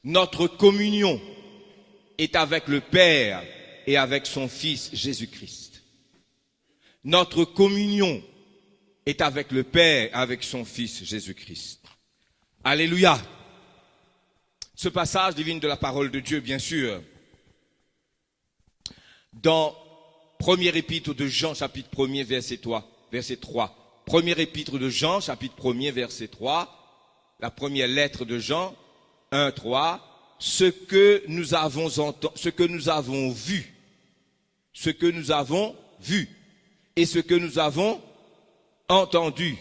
Notre communion est avec le Père et avec son Fils Jésus-Christ. Notre communion est avec le Père et avec son Fils Jésus-Christ. Alléluia. Ce passage divine de la parole de Dieu, bien sûr, dans première épître de Jean, chapitre 1er, verset 3. Première épître de Jean, chapitre 1er, verset 3. La première lettre de Jean, 1, 3. Ce que nous avons vu et ce que nous avons entendu,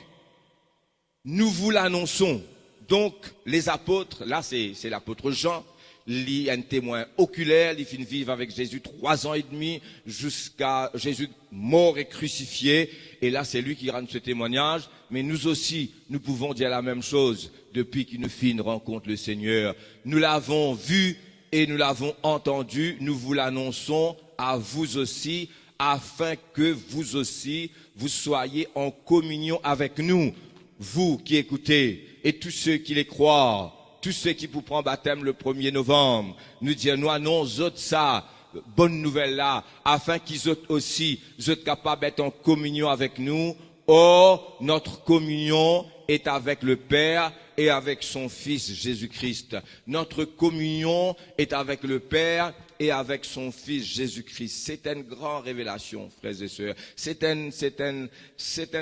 nous vous l'annonçons. Donc, les apôtres, là c'est l'apôtre Jean, il est un témoin oculaire, il finit vivre avec Jésus 3 ans et demi, jusqu'à Jésus mort et crucifié, et là c'est lui qui rend ce témoignage, mais nous aussi, nous pouvons dire la même chose depuis qu'il nous fit une rencontre le Seigneur. Nous l'avons vu et nous l'avons entendu, nous vous l'annonçons à vous aussi, afin que vous aussi, vous soyez en communion avec nous, vous qui écoutez, et tous ceux qui les croient, tous ceux qui vous prennent baptême le 1er novembre, nous dire, nous annonçons ça, bonne nouvelle là, afin qu'ils soient aussi, soient capables d'être en communion avec nous. Or, notre communion est avec le Père et avec son Fils Jésus-Christ. Notre communion est avec le Père et avec son Fils Jésus-Christ. C'est une grande révélation, frères et sœurs. C'est une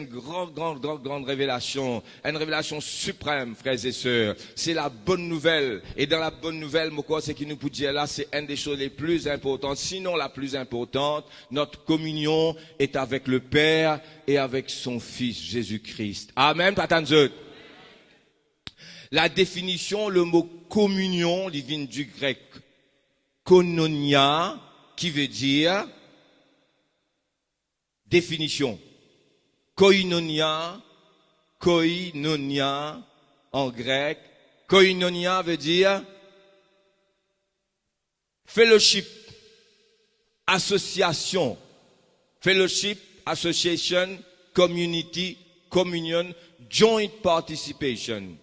grande révélation. Une révélation suprême, frères et sœurs. C'est la bonne nouvelle. Et dans la bonne nouvelle, moi, c'est qui nous peut dire là, c'est une des choses les plus importantes. Sinon la plus importante, notre communion est avec le Père et avec son Fils Jésus-Christ. Amen, patanzot. La définition, le mot communion, il vient du grec koinonia, qui veut dire définition. Koinonia en grec. Koinonia veut dire fellowship, association. Fellowship, association, community, communion, joint participation.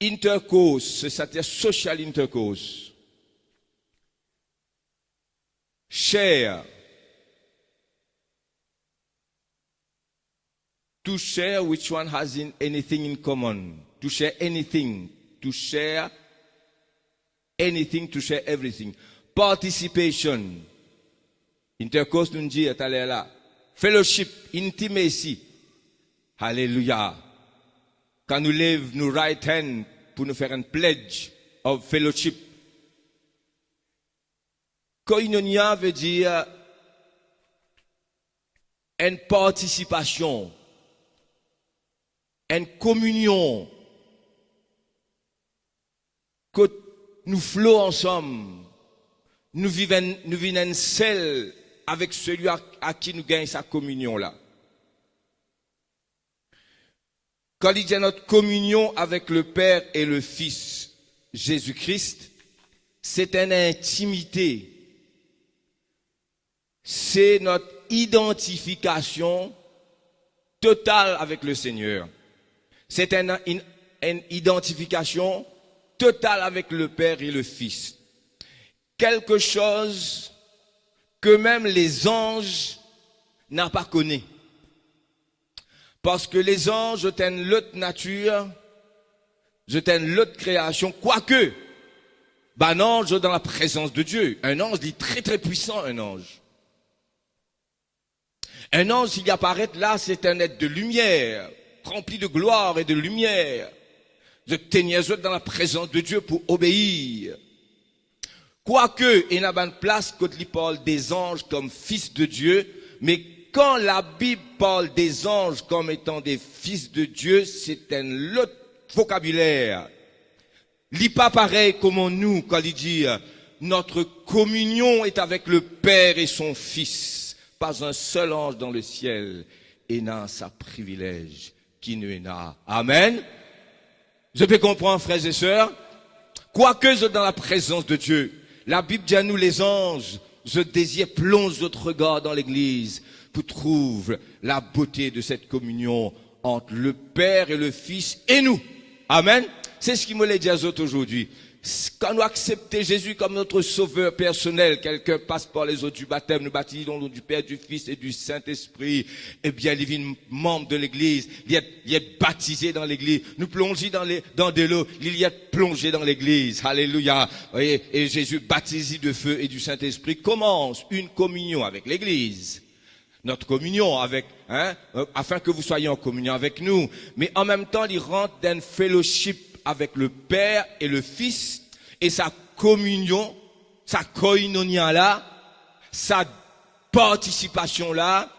Intercourse, c'est-à-dire social intercourse. Share. To share which one has anything in common. To share anything. To share anything, to share everything. Participation. Intercourse, nous dit, là. Fellowship, intimacy. Hallelujah. Quand nous lève nos right hand pour nous faire un pledge of fellowship. Koinonia veut dire une participation, une communion, que nous flottons ensemble, nous vivons seul avec celui à qui nous gagnons sa communion là. Quand il dit notre communion avec le Père et le Fils Jésus-Christ, c'est une intimité. C'est notre identification totale avec le Seigneur. C'est une identification totale avec le Père et le Fils. Quelque chose que même les anges n'ont pas connu. Parce que les anges ont une autre nature, ont une autre création, quoique, un ange dans la présence de Dieu. Un ange dit très très puissant, un ange. Un ange, s'il apparaît là, c'est un être de lumière, rempli de gloire et de lumière. De tenir dans la présence de Dieu pour obéir. Quoique, il n'y a pas de place quand il parle des anges comme fils de Dieu, mais quand la Bible parle des anges comme étant des fils de Dieu, c'est un autre vocabulaire. Il n'est pas pareil comme nous quand il dit notre communion est avec le Père et son Fils. Pas un seul ange dans le ciel et n'a sa privilège qui ne n'a. Amen. Je peux comprendre, frères et sœurs. Quoique dans la présence de Dieu, la Bible dit à nous les anges, je désire plonge notre regard dans l'église pour trouver la beauté de cette communion entre le Père et le Fils et nous. Amen. C'est ce qui me l'a dit aux autres aujourd'hui. Quand nous acceptons Jésus comme notre sauveur personnel, quelqu'un passe par les eaux du baptême, nous baptisons dans le nom du Père, du Fils et du Saint-Esprit, eh bien, il devient membre de l'église, il est baptisé dans l'église, nous plongeons dans de l'eau, il y est plongé dans l'église, alléluia. Voyez, et Jésus, baptisé de feu et du Saint-Esprit, commence une communion avec l'église. Notre communion avec, afin que vous soyez en communion avec nous. Mais en même temps, il rentre dans un fellowship avec le Père et le Fils, et sa communion, sa koinonia là, sa participation là,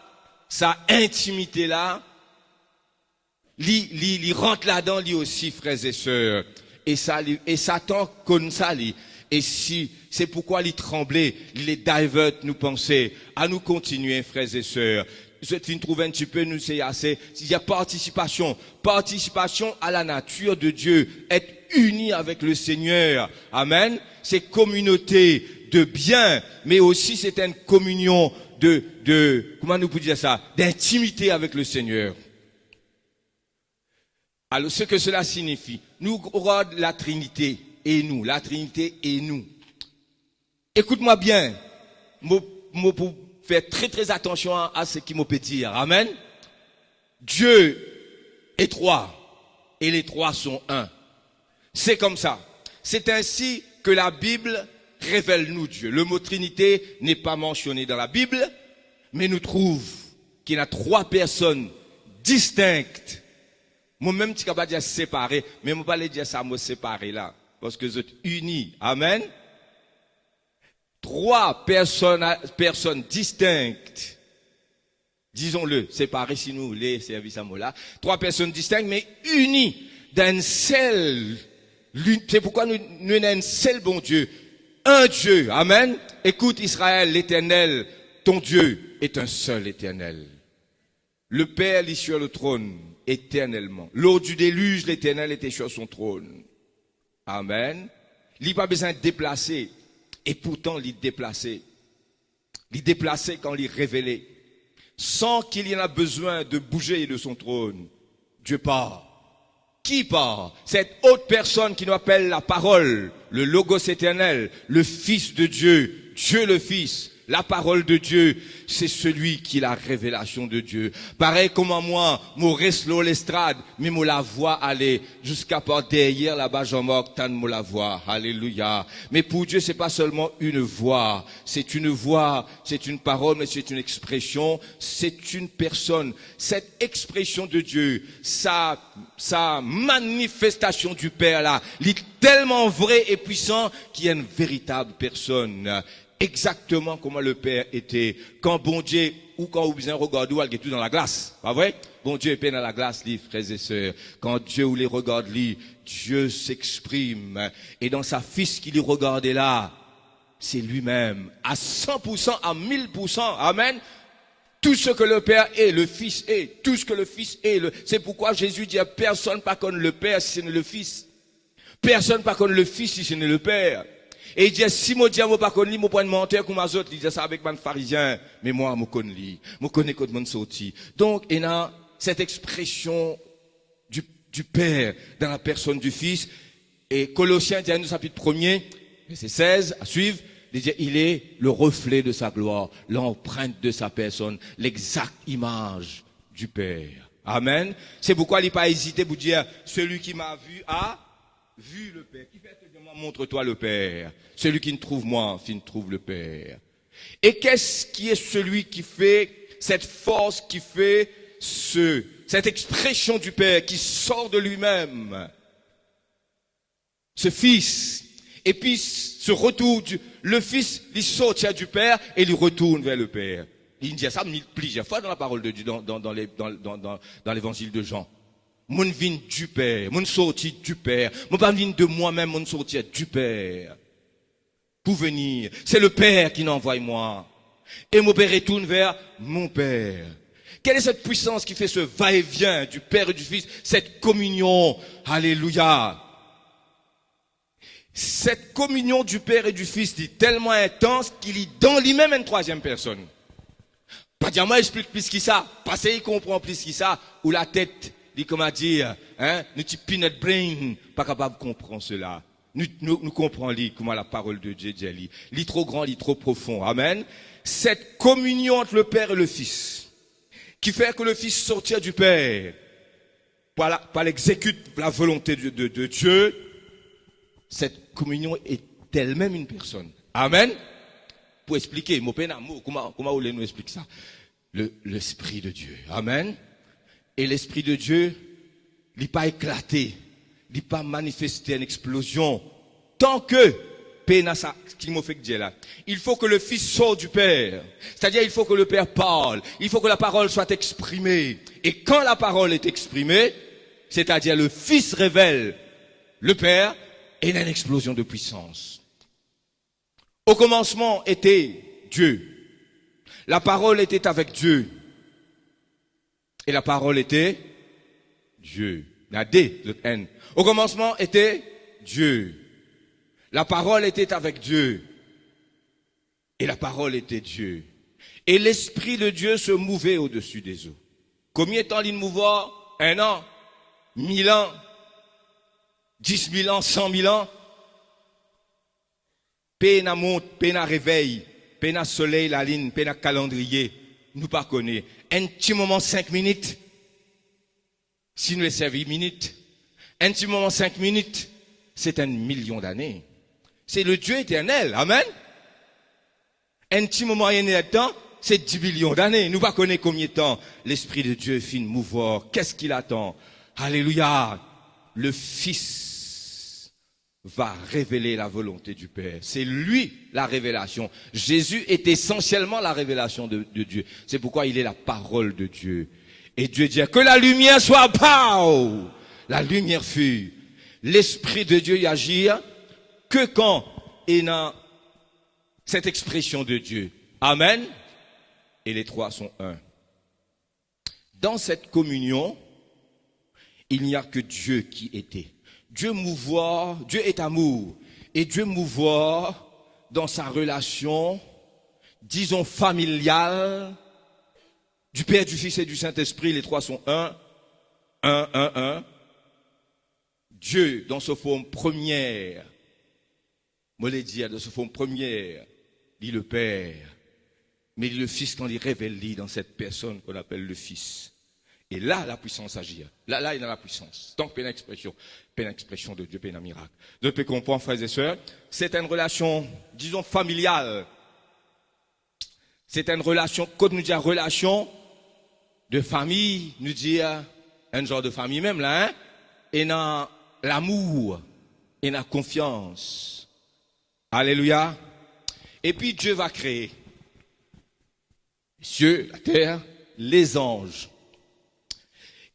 sa intimité là, il rentre là-dedans, lui aussi, frères et sœurs. Et Satan connaît ça, lui. Et si, c'est pourquoi il tremblait, il les divert, nous penser, à nous continuer, frères et sœurs. Je te trouve un petit peu, nous c'est assez. Il y a participation à la nature de Dieu, être uni avec le Seigneur. Amen. C'est communauté de bien, mais aussi c'est une communion comment nous pouvons dire ça, d'intimité avec le Seigneur. Alors, ce que cela signifie, nous regardons la Trinité et nous, la Trinité et nous. Écoute-moi bien, pour faire très très attention à ce qui me peut dire. Amen. Dieu est trois et les trois sont un. C'est comme ça. C'est ainsi que la Bible révèle nous Dieu. Le mot Trinité n'est pas mentionné dans la Bible, mais nous trouve qu'il y a trois personnes distinctes. Moi-même, je ne peux pas dire séparées, mais je ne peux pas dire ça, moi séparé là, parce que vous êtes unis. Amen. Trois personnes distinctes, disons-le, séparées si nous les services à là. Trois personnes distinctes, mais unies d'un seul. C'est pourquoi nous avons un seul bon Dieu. Un Dieu. Amen. Écoute Israël, l'Éternel, ton Dieu est un seul éternel. Le Père est sur le trône éternellement. Lors du déluge, l'Éternel était sur son trône. Amen. Il n'a pas besoin de déplacer. Et pourtant, il déplaçait. Il déplaçait quand il révélait. Sans qu'il y en a besoin de bouger de son trône. Dieu part. Qui part? Cette autre personne qui nous appelle la parole, le Logos éternel, le Fils de Dieu, Dieu le Fils. La parole de Dieu, c'est celui qui est la révélation de Dieu. Pareil comme à moi, mon reste l'estrade, mais moi la voix aller jusqu'à par derrière là-bas, Jean-Marc, tant moi la voix. Alléluia. Mais pour Dieu, c'est pas seulement une voix. C'est une voix, c'est une parole, mais c'est une expression, c'est une personne. Cette expression de Dieu, sa manifestation du Père là, il est tellement vrai et puissant qu'il y a une véritable personne. Exactement comment le Père était. Quand bon Dieu, ou quand vous besoin regarder, il est tout dans la glace. Pas vrai? Bon Dieu est peine dans la glace, les frères et sœurs. Quand Dieu ou les regarde, Dieu s'exprime. Et dans sa fils qui les regardait là, c'est lui-même. À 100%, à 1000%. Amen. Tout ce que le Père est, le Fils est. Tout ce que le Fils est. C'est pourquoi Jésus dit, personne pas comme le Père si ce n'est le Fils. Personne pas comme le Fils si ce n'est le Père. Et il dit, si moi dis, moi pas connais, moi pas menteur comme les autres, il dit ça avec man pharisien, mais moi, moi connais quand mon sorti. Donc, il y a cette expression du Père dans la personne du Fils. Et Colossiens, dit, nous, chapitre 1er, verset 16, à suivre, il dit, il est le reflet de sa gloire, l'empreinte de sa personne, l'exacte image du Père. Amen. C'est pourquoi il n'a pas hésité pour dire, celui qui m'a vu a vu le Père. Qui fait te dire, montre-toi le Père. Celui qui ne trouve moi, qui ne trouve le Père. Et qu'est-ce qui est celui qui fait cette force, qui fait cette expression du Père qui sort de lui-même? Ce Fils. Et puis, ce retour, le Fils, il sortit du Père et il retourne vers le Père. Il dit ça plusieurs fois dans la parole de Dieu, dans l'évangile de Jean. Mon vin du Père, mon sorti du Père, mon pas vin de moi-même, mon sorti du Père. Pour venir, c'est le Père qui n'envoie moi. Et mon Père retourne vers mon Père. Quelle est cette puissance qui fait ce va-et-vient du Père et du Fils, cette communion? Alléluia. Cette communion du Père et du Fils est tellement intense qu'il est dans lui-même une troisième personne. Pas dire moi explique plus que ça, parce qu'il comprend plus que ça, ou la tête dit comment dire, Hein? Nous petit peanut brain, pas capable de comprendre cela. Nous comprenons comment la parole de Dieu dit. Lit trop grand, lit trop profond. Amen. Cette communion entre le Père et le Fils, qui fait que le Fils sortir du Père, par l'exécute la volonté de Dieu, cette communion est elle-même une personne. Amen. Pour expliquer, comment vous nous explique ça? L'Esprit de Dieu. Amen. Et l'Esprit de Dieu, il n'est pas éclaté, il n'est pas manifesté une explosion. Tant que, il faut que le Fils sorte du Père. C'est-à-dire, il faut que le Père parle. Il faut que la parole soit exprimée. Et quand la parole est exprimée, c'est-à-dire le Fils révèle le Père, et il y a une explosion de puissance. Au commencement était Dieu. La parole était avec Dieu. Et la parole était Dieu. La D, le N. Au commencement était Dieu. La parole était avec Dieu. Et la parole était Dieu. Et l'Esprit de Dieu se mouvait au-dessus des eaux. Combien de temps il mouvait? 1 an, 1000 ans, 10 000 ans, 100 000 ans. Pena monte, pena réveil, pena soleil, la ligne, pena calendrier. Nous pas connaît. Un petit moment 5 minutes. Si nous les servons 8 minutes. Un petit moment 5 minutes. C'est 1 million d'années. C'est le Dieu éternel. Amen. Un petit moment rien de temps, c'est 10 millions d'années. Nous pas connaît combien de temps l'Esprit de Dieu finit de mouvoir. Qu'est-ce qu'il attend? Alléluia. Le Fils va révéler la volonté du Père. C'est lui la révélation. Jésus est essentiellement la révélation de Dieu. C'est pourquoi il est la parole de Dieu. Et Dieu dit que la lumière soit pow. La lumière fut. L'Esprit de Dieu y agit que quand il y a cette expression de Dieu. Amen. Et les trois sont un. Dans cette communion, il n'y a que Dieu qui était. Dieu mouvoir, Dieu est amour. Et Dieu mouvoir dans sa relation, disons familiale, du Père, du Fils et du Saint-Esprit, les trois sont un. Dieu, dans sa forme première, moi l'ai dit, dans sa forme première, dit le Père, mais dit le Fils quand il révèle dans cette personne qu'on appelle le Fils. Et là, la puissance agit. Là, il y a la puissance. Donc, pleine expression de Dieu, plein miracle. Donc, vous comprendre, frères et sœurs, c'est une relation, disons, familiale. C'est une relation, quand nous disons relation de famille, nous disons un genre de famille même, là, hein, et dans l'amour, et dans la confiance. Alléluia. Et puis, Dieu va créer les cieux, la terre, les anges.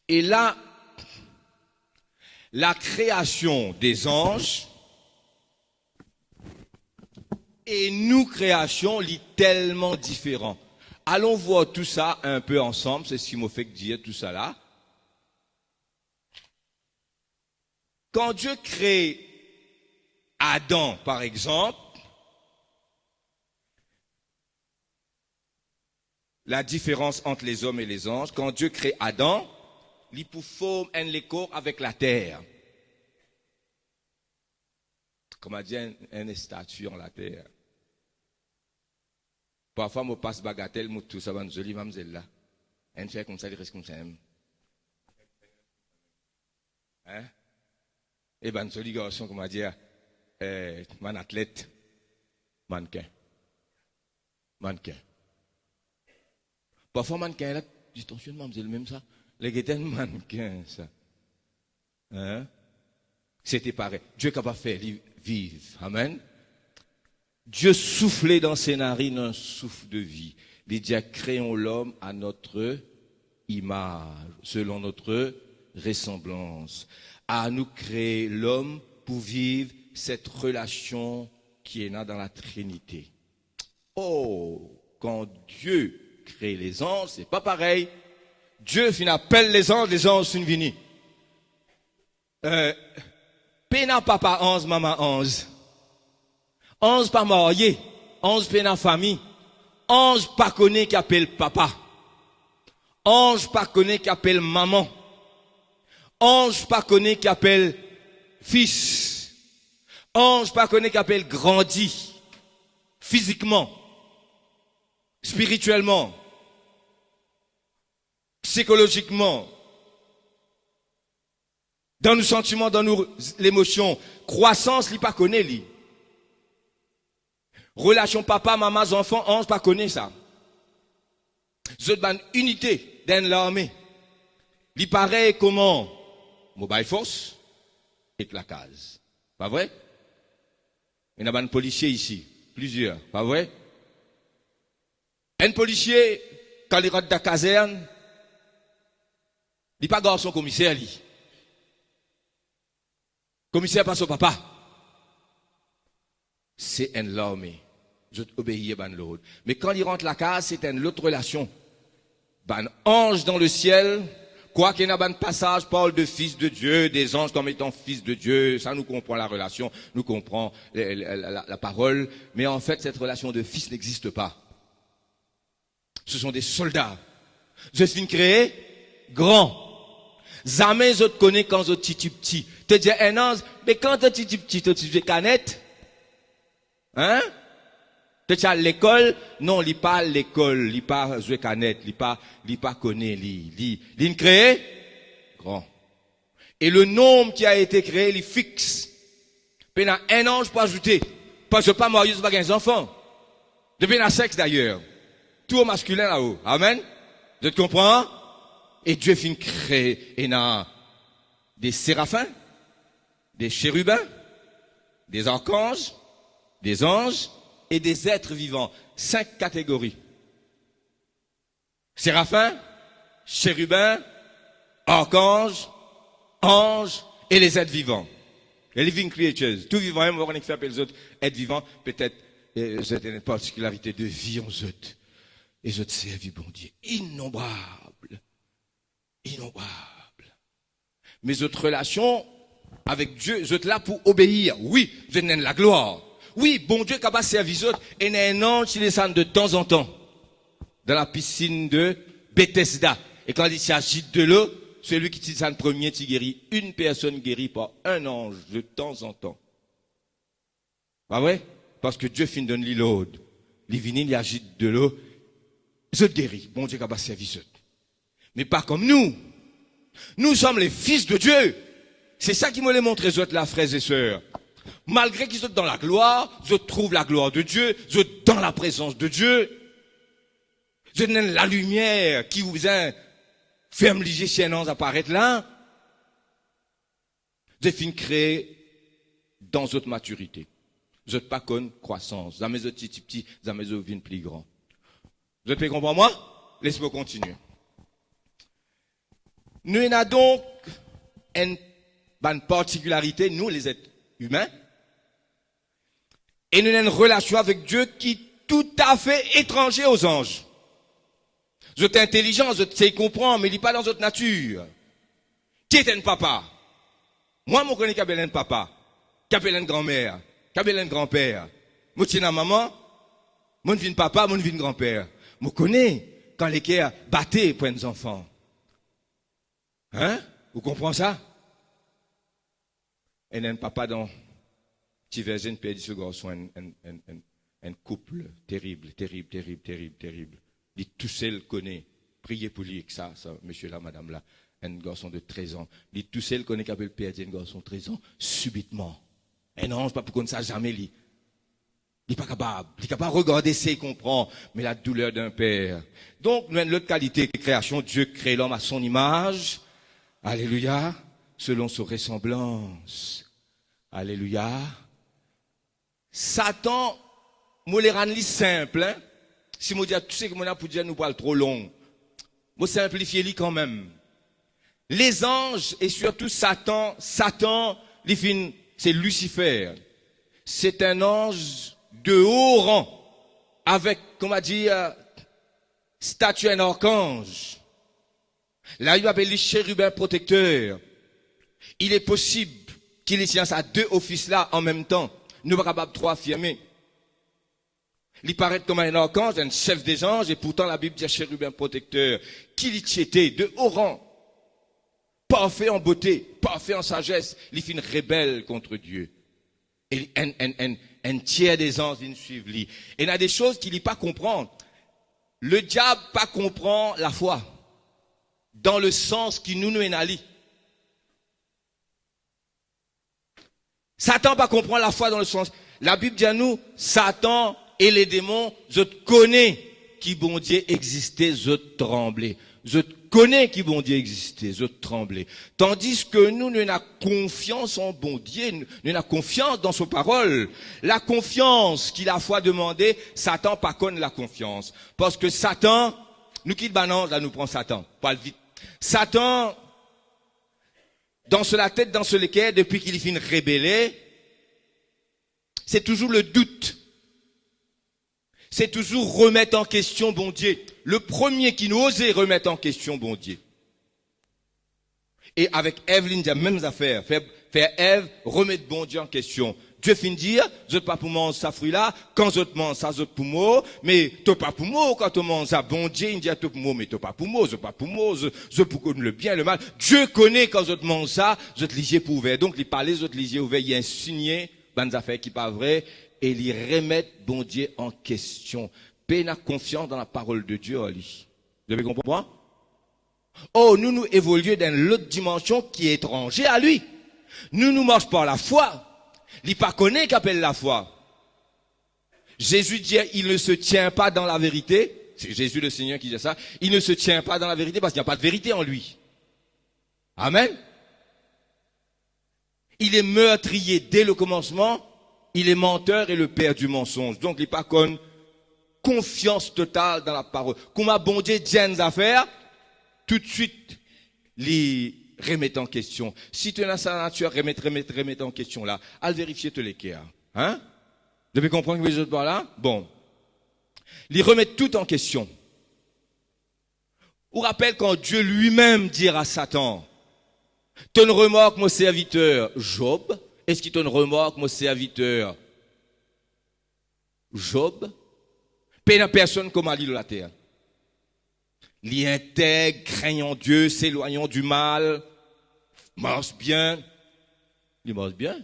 Et là, la création des anges et nous création lit tellement différents. Allons voir tout ça un peu ensemble, c'est ce qui m'a fait dire tout ça là. Quand Dieu crée Adam, par exemple, la différence entre les hommes et les anges, quand Dieu crée Adam, il pour forme un corps avec la terre. Comme on dit, une statue en la terre. Parfois, je passe bagatelle, je tout ça, je joli mademoiselle là. Elle fait comme ça, il reste comme ça. Hein? Et ben, joli garçon, comment dire, man athlète, mannequin. Parfois, mannequin là, distorsionne mademoiselle, même ça. Les gars, un mannequin, ça. Hein? C'était pareil. Dieu est capable de faire vivre. Amen. Dieu soufflait dans ses narines un souffle de vie. Il dit, créons l'homme à notre image, selon notre ressemblance. À nous créer l'homme pour vivre cette relation qui est là dans la Trinité. Oh, quand Dieu crée les anges, c'est pas pareil. Dieu appelle les anges sont venus. Pena papa 11, maman 11. 11 pas marié. 11 pena famille. 11 pas connaît qui appelle papa. 11 pas connaît qui appelle maman. Ange pas connaît qui appelle fils. Ange pas connaît qui appelle grandi. Physiquement. Spirituellement. Psychologiquement. Dans nos sentiments, dans nos émotions. Croissance, il pas connaît, lui. Relation papa, maman, enfant, ange pas connaît ça. C'est une unité dans l'armée. Il paraît comment? Mobile Force et la case. Pas vrai? Il y a un policier ici. Plusieurs. Pas vrai? Un policier, quand il rentre dans la caserne, il n'est pas garçon commissaire, lui. Commissaire pas son papa. C'est un l'armée. Je obéis à l'autre. Mais quand il rentre la case, c'est une autre relation. Un ange dans le ciel, quoi qu'il y ait un passage, parle de fils de Dieu, des anges comme étant fils de Dieu, ça nous comprend la relation, nous comprend la parole, mais en fait cette relation de fils n'existe pas. Ce sont des soldats. Je suis créé grand. Jamais je te connais quand je suis petit. Te dis un ange, mais quand tu es petit, tu fais canette? Hein? Tu es à l'école? Non, il pas à l'école, il pas jouer canette, il pas connaît, il créé grand. Et le nombre qui a été créé, il fixe. Puis il y a un ange pour ajouter. Parce que pas marié, c'est pas un enfant. Depuis un sexe d'ailleurs. Tout au masculin là-haut. Amen. Tu te comprends? Et Dieu finit créer. Et il y a des séraphins, des chérubins, des archanges, des anges et des êtres vivants. 5 catégories. Séraphins, chérubins, archanges, anges et les êtres vivants. Les living creatures. Tout vivant, on va faire les autres êtres vivants. Peut-être, c'est une particularité de vie en eux. Et je te servis, bon Dieu, innombrable. Innombrable. Mes autres relations avec Dieu, je suis là pour obéir. Oui, je donne la gloire. Oui, bon Dieu capable de servir les autres. Et il y a un ange qui descend de temps en temps dans la piscine de Bethesda. Et quand il s'agit de l'eau, celui qui descend premier, qui guérit une personne guérie par un ange de temps en temps. Pas vrai? Parce que Dieu finit de donner l'eau. Il vient, il agite de l'eau. Je te guéris. Bon Dieu capable de servir les autres. Mais pas comme nous. Nous sommes les fils de Dieu. C'est ça qui me l'a montré, les autres, là, frères et sœurs. Malgré qu'ils sont dans la gloire, je trouve la gloire de Dieu, je suis dans la présence de Dieu. Je donne la lumière qui vous a fait me liger chez nous apparaître là. Je finis créer dans votre maturité. Je ne pas conne croissance. Dans mes autres petits, dans mes autres vignes plus grands. Vous pouvez comprendre moi? Laissez-moi continuer. Nous avons donc une particularité, nous les êtres humains, et nous avons une relation avec Dieu qui est tout à fait étranger aux anges. Vous êtes intelligent, vous sais comprendre, mais il n'est pas dans votre nature. Qui est un papa? Moi, je connais qu'appelle un papa, qu'appelle une grand-mère, qu'appelle un grand-père. Moi, je suis une maman, moi, je suis papa, moi, je suis grand-père. Je connais quand les cœurs battent pour les enfants. Hein? Vous comprenez ça? Et un papa dans petit verset perdu ce garçon, un couple terrible. Il tout seul connaît. Priez pour lui, que ça, monsieur là, madame là, un garçon de 13 ans. Il tout seul connaît qu'il appelle perdu un garçon de 13 ans, subitement. Un ange, pas pour qu'on ne sache jamais lui. Il n'est pas capable. Il est capable de regarder, c'est comprend, mais la douleur d'un père. Donc, nous avons l'autre qualité de création. Dieu crée l'homme à son image. Alléluia. Selon sa ressemblance. Alléluia. Satan, moi les rendre simple, hein. Si moi dis tout ce que moi pour dire nous parle trop long. Moi simplifier lui quand même. Les anges et surtout Satan, c'est Lucifer. C'est un ange de haut rang avec comment dire statut un archange. Là, il appelle les chérubins protecteurs. Il est possible qu'il ait science à 2 offices là en même temps. Nous ne sommes pas capables de 3 affirmer. Il paraît comme un archange, un chef des anges, et pourtant la Bible dit chérubin protecteur. Qu'il y était de haut rang. parfait en beauté, parfait en sagesse, il fait une rebelle contre Dieu. Et un tiers des anges, ils suivent lui. Et il y a des choses qu'il ne pas comprendre. Le diable pas comprend la foi. Dans le sens qui nous enali. Satan pas comprend la foi dans le sens. La Bible dit à nous, Satan et les démons, je te connais qui bon Dieu existait, je tremblais. Je te connais qui bon Dieu existait, je tremblais. Tandis que nous avons confiance en bon Dieu, nous avons confiance dans sa parole. La confiance qu'il a foi demandé, Satan pas connaît la confiance. Parce que Satan, nous quitte banane, là nous prend Satan. Pas vite. Satan, dans la tête, dans ce lequel, depuis qu'il finit rébellé, c'est toujours le doute. C'est toujours remettre en question bon Dieu. Le premier qui nous osait remettre en question bon Dieu. Et avec Ève, il y a même affaire. Faire Ève remettre bon Dieu en question. Dieu finit dire, je pas pour manger ça fruit là, quand je te mange ça, je pour moi, mais t'as pas pour moi, quand tu manges ça, bon Dieu, il dit, t'as pour moi, mais t'as pas pour moi, je pas pour moi, je pour connaître le bien, le mal. Dieu connaît quand je te mange ça, je te lisais pour ouvert. Donc, il parlait, je te lisais ouvert, il y a un signé, bonnes affaires qui pas vrai, et il remettre bon Dieu en question. Peine à confiance dans la parole de Dieu, Ali. Vous avez compris? Oh, nous évoluons dans l'autre dimension qui est étranger à lui. Nous marchons par la foi. Il pas connaît qu'appelle la foi. Jésus dit, il ne se tient pas dans la vérité. C'est Jésus le Seigneur qui dit ça. Il ne se tient pas dans la vérité parce qu'il n'y a pas de vérité en lui. Amen. Il est meurtrier dès le commencement. Il est menteur et le père du mensonge. Donc, il n'est pas conne confiance totale dans la parole. Comme a bon Dieu dit une affaire, tout de suite, les remettre en question. Si tu as sa nature, remettre en question là. À vérifier tous les cas. Hein? Vous devez comprendre que je parle là? Bon. Les remettre tout en question. Vous rappelle quand Dieu lui-même dit à Satan, ton remorque, mon serviteur, Job. Est-ce qu'il ton remorque, mon serviteur, Job? Pas personne comme Ali de la terre. L'y intègre, craignant Dieu, s'éloignant du mal, marche bien. Il marche bien,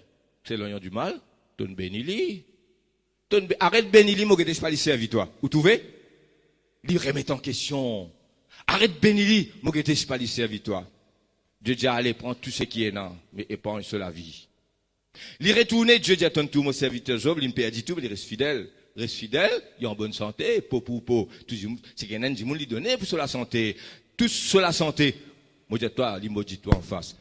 s'éloignant du mal, ton bénili. Arrête bénili, moi, que je pas les serviteurs. Vous trouvez? Il remet en question. Arrête bénili, moi, que je pas les serviteurs. Dieu dit, allez, prends tout ce qui est là, mais épargne sur la vie. Il retourne, Dieu dit à ton tout, mon serviteur Job, il me perdit tout, mais il reste fidèle. Reste fidèle, il est en bonne santé, c'est qu'il y a un qui lui donne pour sur la santé. Tous sur la santé. Moi, dis toi, toi en face.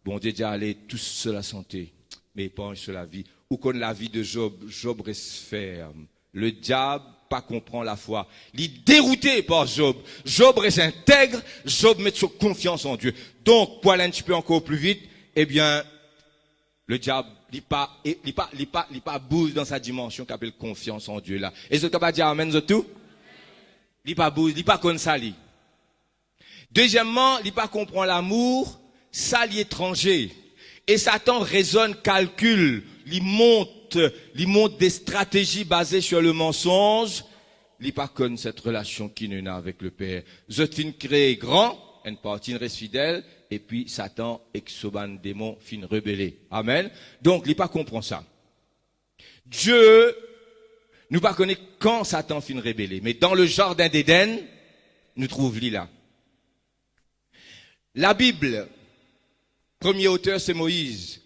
Bon Dieu dit, allez, tous sur la santé. Mais épargne sur la vie. Ou qu'on la vie de Job, Job reste ferme. Le diable, pas comprend la foi. Il est dérouté par Job. Job reste intègre, Job met sa confiance en Dieu. Donc, pour aller un petit peu encore plus vite, eh bien, le diable, il pas bouge dans sa dimension qui appelle confiance en Dieu là. Et ce que pas dire amen tout? Il pas bouge, il pas comme ça li. Deuxièmement, il pas comprend l'amour, ça l'étranger. Et Satan raisonne, calcule, il monte des stratégies basées sur le mensonge. Il pas connaît cette relation qu'il n'a avec le Père. Je t'ai créé grand, une partie reste fidèle. Et puis Satan, exoban démon, fin rebellé. Amen. Donc, il pas comprend ça. Dieu, nous pas connaît quand Satan fin rebellé. Mais dans le jardin d'Éden, nous trouvons là. La Bible, premier auteur c'est Moïse.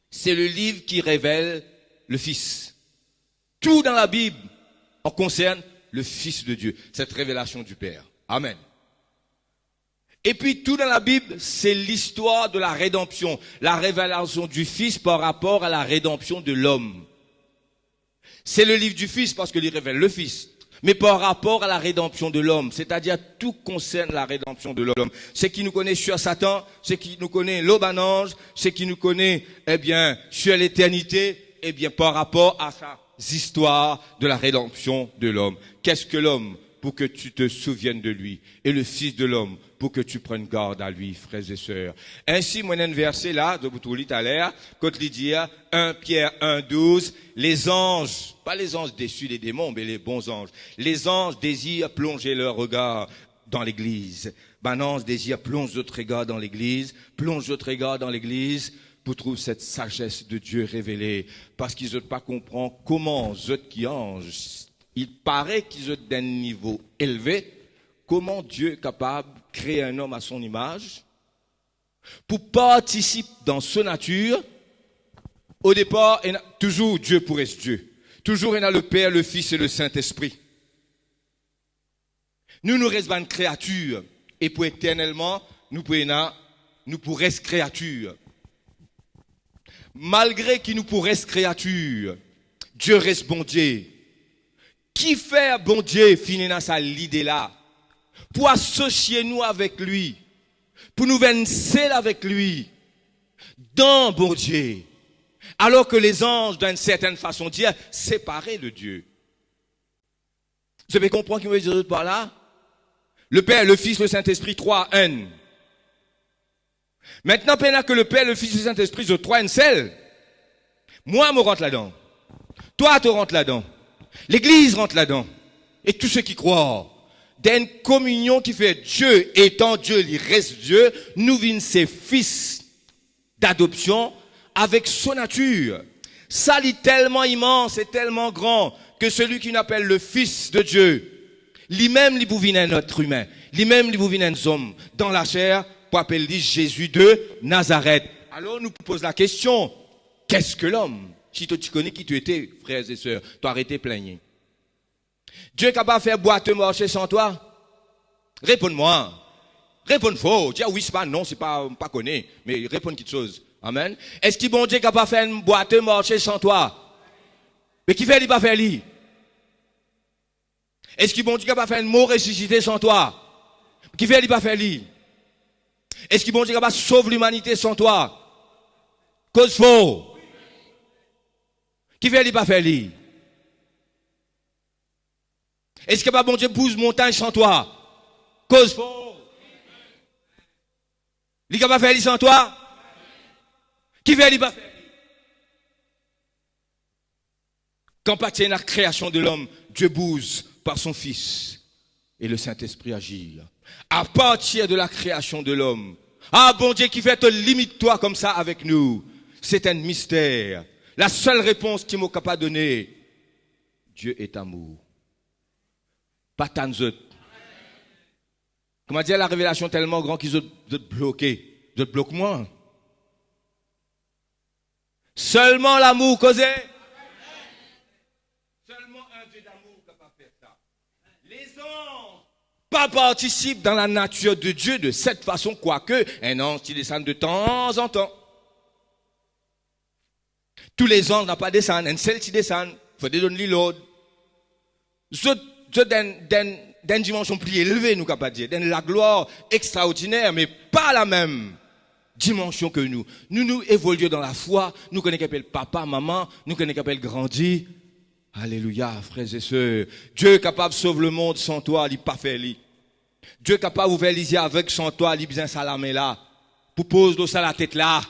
C'est le livre qui révèle le Fils. Tout dans la Bible en concerne le Fils de Dieu. Cette révélation du Père. Amen. Et puis tout dans la Bible, c'est l'histoire de la rédemption, la révélation du Fils par rapport à la rédemption de l'homme. C'est le livre du Fils parce qu'il révèle le Fils, mais par rapport à la rédemption de l'homme, c'est-à-dire tout concerne la rédemption de l'homme. Ce qui nous connaît sur Satan, ce qui nous connaît l'Obanange, ce qui nous connaît, eh bien, sur l'éternité, eh bien, par rapport à ces histoires de la rédemption de l'homme. Qu'est-ce que l'homme? Pour que tu te souviennes de lui. Et le Fils de l'homme, pour que tu prennes garde à lui, frères et sœurs. Ainsi, moi, un verset là, de vous tout à l'air, quand il dit, 1 Pierre 1,12, les anges, pas les anges déçus des démons, mais les bons anges. Les anges désirent plonger leur regard dans l'église. Maintenant, je désire plonge votre regard dans l'église, plonge votre regard dans l'église pour trouver cette sagesse de Dieu révélée. Parce qu'ils ne pas comprendre comment eux qui anges, il paraît qu'ils ont d'un niveau élevé, comment Dieu est capable de créer un homme à son image pour participer dans sa nature. Au départ, toujours Dieu pour être Dieu. Toujours il y a le Père, le Fils et le Saint-Esprit. Nous restons une créature. Et pour éternellement, nous pourrons être créature. Malgré qu'il nous pourrait être créature, Dieu reste bon Dieu. Qui fait bon Dieu finir dans sa l'idée là? Pour associer nous avec lui. Pour nous venir avec lui. Dans bon Dieu. Alors que les anges, d'une certaine façon, dire séparés de Dieu. Vous avez compris ce qu'il veut dire par là? Le Père, le Fils, le Saint-Esprit, 3 1. Maintenant, pendant que le Père, le Fils et le Saint-Esprit, sont 3 un seul, moi, je rentre là-dedans. Toi, tu rentres là-dedans. L'Église rentre là-dedans. Et tous ceux qui croient, d'une communion qui fait Dieu étant Dieu, il reste Dieu, nous vîmes ses fils d'adoption avec son nature. Ça, il est tellement immense et tellement grand que celui qui n'appelle le Fils de Dieu, lui-même, il pouvait un être humain. Lui-même, il pouvait un homme dans la chair pour appeler Jésus de Nazareth. Alors, nous posons la question, qu'est-ce que l'homme? Si toi, tu connais qui tu étais, frères et sœurs, tu as arrêté plaigner. Dieu est capable de faire boiteux marcher sans toi? Réponds-moi. Réponds faux. Dis oui, c'est pas non, c'est pas connu, mais réponds quelque chose. Amen. Est-ce que bon Dieu est capable de faire une boiteux marcher sans toi? Mais qui fait, il pas faire lui? Est-ce que bon Dieu est capable de faire une mot ressuscité sans toi? Qui fait, il pas faire lui? Est-ce que bon Dieu est capable de sauver l'humanité sans toi? Cause faux. Qui fait, il pas faire lui? Est-ce que bon Dieu pousse montagne sans toi? Cause faux. Il est capable de faire lui sans toi? Qui fait, il pas faire lui? Quand partit la création de l'homme, Dieu bouse par son Fils et le Saint-Esprit agit. À partir de la création de l'homme, ah bon Dieu qui fait te limite-toi comme ça avec nous. C'est un mystère. La seule réponse qu'il m'a capable de donner, Dieu est amour. Pas tant d'autres. Comment dire la révélation tellement grande qu'ils ont bloqué. Ils bloquent moi. Seulement l'amour causé. Seulement un Dieu d'amour capable de faire ça. Les anges pas participent dans la nature de Dieu de cette façon, quoique un ange qui descend de temps en temps. Tous les anges n'ont pas descendu, un seul qui descend, il faut donner l'ordre. D'une dimension plus élevée, nous capable dire, d'une la gloire extraordinaire, mais pas la même dimension que nous. Nous évoluons dans la foi, nous connaissons qu'appelle papa, maman, nous connaissons qu'appelle grandir. Alléluia, frères et sœurs. Dieu est capable de sauver le monde sans toi, il n'est pas fait. Dieu est capable d'ouvrir les yeux avec sans toi, il a besoin de salamé là. Pour poser l'eau à la tête là.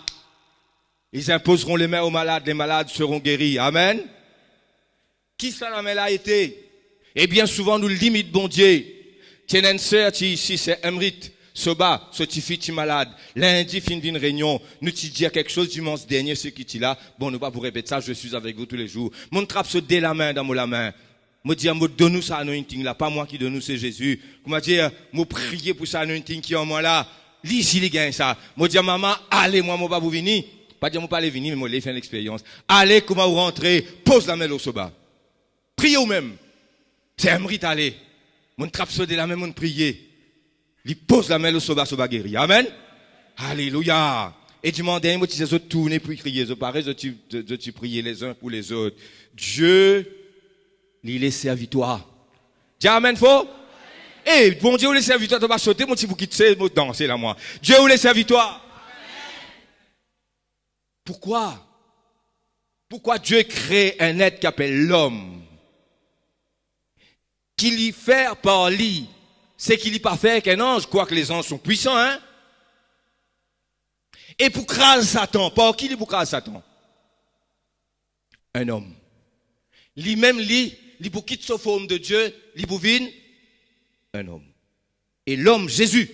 Ils imposeront les mains aux malades, les malades seront guéris. Amen. Qui salamé là été? Et bien souvent, nous limite bon Dieu. Tiens, une sœur, ici, c'est Emrit. Soba, ce petit fille malade. Lundi, fin d'une réunion, nous t'y dire quelque chose dimanche dernier, ce qui t'y là. Bon, nous pas pour répéter ça, je suis avec vous tous les jours. Mon trappe se dé la main dans la main. Me dire, donne-nous ça anointing là. Pas moi qui donne nous, c'est Jésus. Comment dire, me prier pour ça anointing qui est en moi là. L'ici, les gagne ça. Me dire, maman, allez, moi, pas vous venir. Pas dire, moi, pas aller venir, mais moi, aller faire l'expérience. Allez, comment vous rentrez, pose la main au soba. Priez ou même. C'est Emrit, allez. Mon trappe se dé la main, mon prier. Il pose la main au soba guéri. Amen. Alléluia. Et demande à moi, tu sais, tourner pour crier. Je pareil, tu prier les uns pour les autres. Dieu, il est servitoire. Dis amen, faux? Eh, bon Dieu, il est servitoire, tu vas sauter, mon petit pour quitter, moi, danser là, moi. Dieu, il est servitoire. Pourquoi? Pourquoi Dieu crée un être qui appelle l'homme? Qu'il y fait par lui. C'est qu'il n'est pas fait qu'un ange, quoique les anges sont puissants, hein. Et pour craser Satan, par qui il pour craser Satan? Un homme. Lui-même, lui pour quitter sa forme de Dieu, lui pour vivre un homme. Et l'homme Jésus,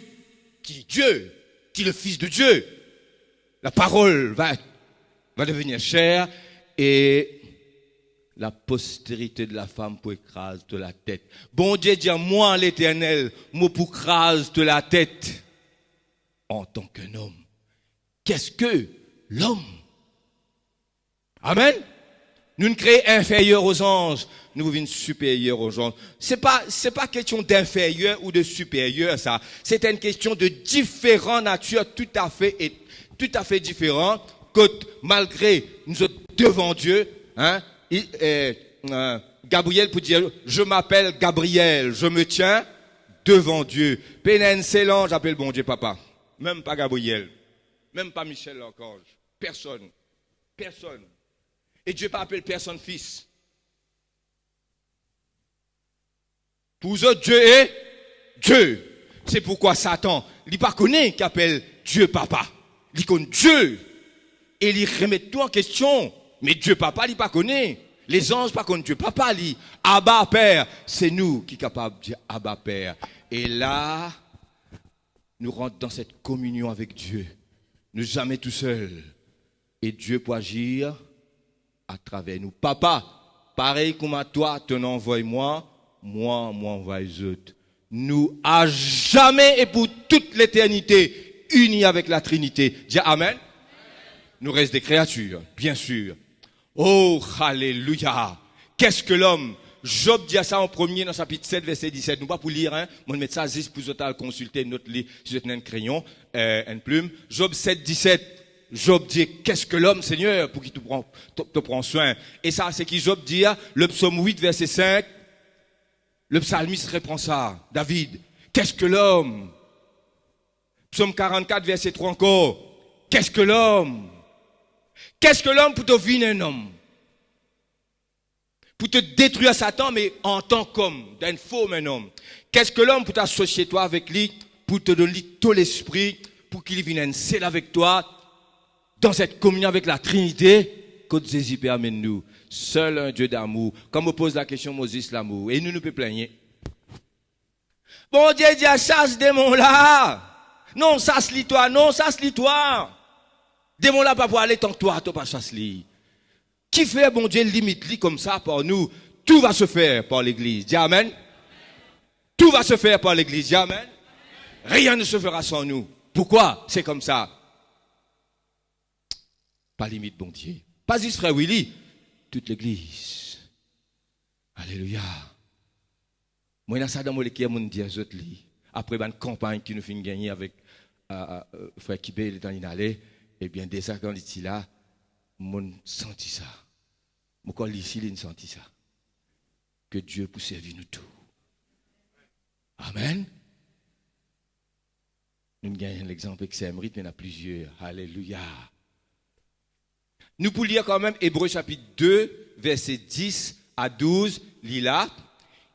qui est Dieu, qui est le Fils de Dieu, la parole va devenir chair et la postérité de la femme pour écraser de la tête. Bon Dieu dit, moi l'Éternel, moi pour écraser de la tête en tant qu'un homme. Qu'est-ce que l'homme? Amen. Nous ne créons inférieurs aux anges, nous vîmes supérieurs aux anges. C'est pas question d'inférieur ou de supérieur, ça. C'est une question de différentes natures tout à fait différentes, que malgré nous sommes devant Dieu, hein, Gabriel peut dire, je m'appelle Gabriel, je me tiens devant Dieu. Pénen, c'est l'ange, j'appelle bon Dieu papa. Même pas Gabriel, même pas Michel l'archange. Personne. Et Dieu pas appelle personne fils. Pour eux, Dieu est Dieu. C'est pourquoi Satan, il pas connaît qu'il appelle Dieu papa. Il connaît Dieu. Et il remet tout en question. Mais Dieu papa, il pas connaît. Les anges pas connaissent Dieu papa, il Abba Père. C'est nous qui sommes capables de dire Abba Père. Et là, nous rentrons dans cette communion avec Dieu. Nous jamais tout seuls. Et Dieu peut agir à travers nous. Papa, pareil comme à toi, te envoie-moi, moi envoie les autres. Nous, à jamais et pour toute l'éternité, unis avec la Trinité. Dis Amen. Nous restons des créatures, bien sûr. Oh, alléluia. Qu'est-ce que l'homme? Job dit ça en premier dans chapitre 7, verset 17. Nous pas pour lire, hein. Moi, mettre ça juste pour vous consulter notre livre, si vous avez un crayon, une plume. Job 7, 17. Job dit, qu'est-ce que l'homme, Seigneur, pour qu'il te prend soin? Et ça, c'est qui Job dit, le psaume 8, verset 5, le psalmiste reprend ça. David, qu'est-ce que l'homme? Psaume 44, verset 3 encore, qu'est-ce que l'homme? Qu'est-ce que l'homme pour devenir un homme? Pour te détruire Satan, mais en tant qu'homme, d'un faux un homme. Qu'est-ce que l'homme pour t'associer toi avec lui, pour te donner tout l'esprit, pour qu'il vienne seul avec toi, dans cette communion avec la Trinité, que Jésus permet nous. Seul un Dieu d'amour. Comme on pose la question, Moses, l'amour. Et nous peut plaigner. Bon Dieu dit à chasse démon là. Non, ça se lit toi. Non, ça se lit toi. Démon là pas pour aller tant que toi pas chasse lit. Qui fait bon Dieu limite lit comme ça par nous? Tout va se faire par l'église. Dis Amen. Tout va se faire par l'église. Dis Amen. Rien ne se fera sans nous. Pourquoi? C'est comme ça. Pas limite, bon Dieu. Pas juste frère Willy, toute l'église. Alléluia. Moi, il y a ça dans mon équipe, mon Dieu, après une campagne qui nous fait gagner avec frère Kibé, il est en allé, et bien, dès ça, quand il est là, mon senti ça. Mon corps ici, il senti ça. Que Dieu puisse servir nous tout. Amen. Nous gagnons l'exemple avec Semrit, mais il y en a plusieurs. Alléluia. Nous pouvons lire quand même Hébreux chapitre 2, versets 10 à 12, Lila.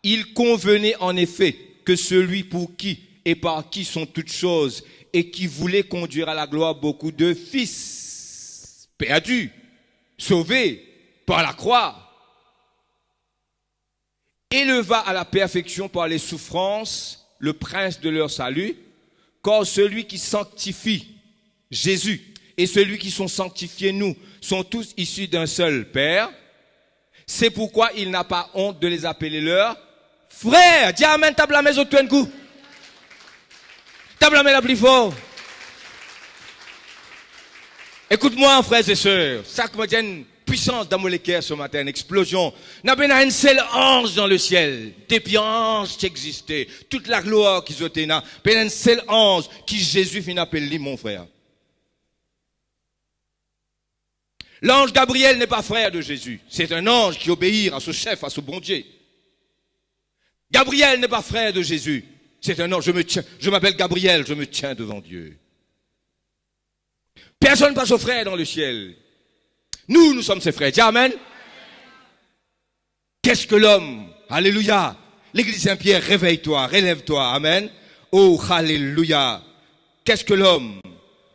Il convenait en effet que celui pour qui et par qui sont toutes choses et qui voulait conduire à la gloire beaucoup de fils perdus, sauvés par la croix, éleva à la perfection par les souffrances le prince de leur salut, car celui qui sanctifie Jésus et celui qui sont sanctifiés nous sont tous issus d'un seul Père. C'est pourquoi il n'a pas honte de les appeler leurs frères. Dis amen, tape la maison de un coup. Tape la main la plus fort. Écoute-moi, frères et sœurs. Ça me tient une puissance dans mon cœur ce matin, une explosion. N'a pas un seul ange dans le ciel. Depuis anges qui existaient. Toute la gloire qu'ils ont été là. Pas un seul ange qui Jésus finit appeler mon frère. L'ange Gabriel n'est pas frère de Jésus. C'est un ange qui obéit à ce chef, à ce bon Dieu. Gabriel n'est pas frère de Jésus. C'est un ange. Je m'appelle Gabriel, je me tiens devant Dieu. Personne n'a son frère dans le ciel. Nous sommes ses frères. Dis amen. Qu'est-ce que l'homme? Alléluia. L'église Saint-Pierre, réveille-toi, relève-toi. Amen. Oh, alléluia. Qu'est-ce que l'homme?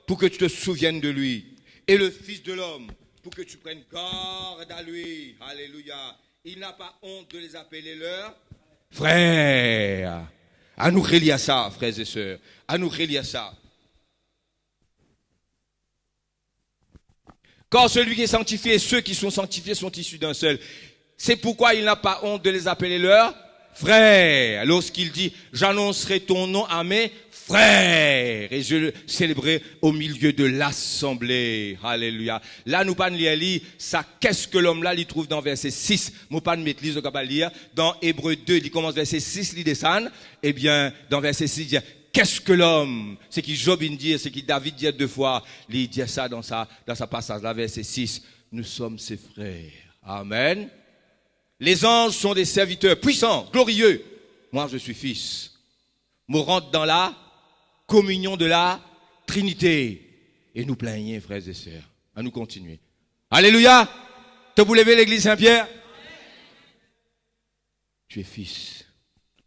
Pour que tu te souviennes de lui. Et le Fils de l'homme, pour que tu prennes garde à lui. Alléluia. Il n'a pas honte de les appeler leurs frères. À nous relier à ça, frères et sœurs. À nous relier à ça. Car celui qui est sanctifié et ceux qui sont sanctifiés sont issus d'un seul. C'est pourquoi il n'a pas honte de les appeler leurs frères. Lorsqu'il dit, j'annoncerai ton nom à mes frères. Et je le célébrerai au milieu de l'assemblée. Alléluia. Là, nous pas lire ça. Qu'est-ce que l'homme là, il trouve dans verset 6. Nous pas mettre lire, lire. Dans Hébreux 2, il commence verset 6, il descend. Eh bien, dans verset 6, il dit, qu'est-ce que l'homme? C'est qui Job dit, c'est qui David dit deux fois. Il dit ça dans sa passage là, verset 6. Nous sommes ses frères. Amen. Les anges sont des serviteurs puissants, glorieux. Moi, je suis fils. Je rentre dans la communion de la Trinité. Et nous plaignons, frères et sœurs. À nous continuer. Alléluia. Te vous levez l'église Saint-Pierre? Tu es fils.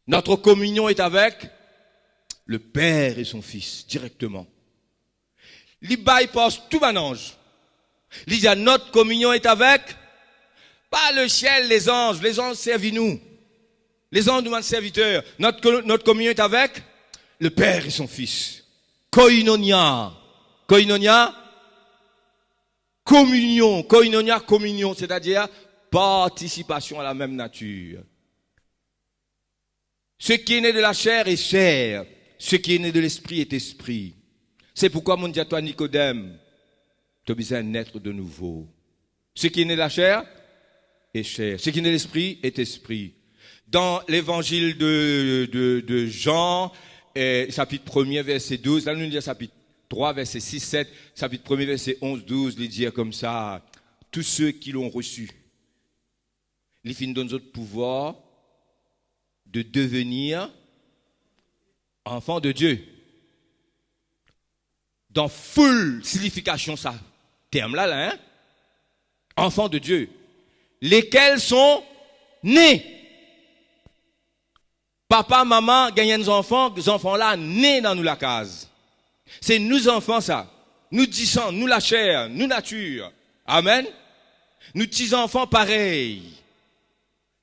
Notre communion est avec le Père et son Fils, directement. Il bypass tout un ange. Il dit, notre communion est avec, pas le ciel, les anges servent nous. Les anges nous sont serviteurs. Notre communion est avec le Père et son Fils. Koinonia. Koinonia, communion. Koinonia, communion, c'est-à-dire participation à la même nature. Ce qui est né de la chair est chair. Ce qui est né de l'esprit est esprit. C'est pourquoi mon dit à toi, Nicodème, tu as besoin de naître de nouveau. Ce qui est né de la chair est chair. Ce qui est né de l'esprit est esprit. Dans l'évangile de Jean, chapitre 1er, verset 12, là nous dit chapitre 3, verset 6, 7, chapitre 1er, verset 11, 12, il dit comme ça, tous ceux qui l'ont reçu, il finit donne notre pouvoir de devenir enfants de Dieu. Dans full signification ça, terme-là, hein? Enfants de Dieu. Lesquels sont nés. Papa, maman, gagnent des enfants là, nés dans nous la case. C'est nous enfants ça. Nous disons, nous la chair, nous nature. Amen. Nous petits enfants pareils.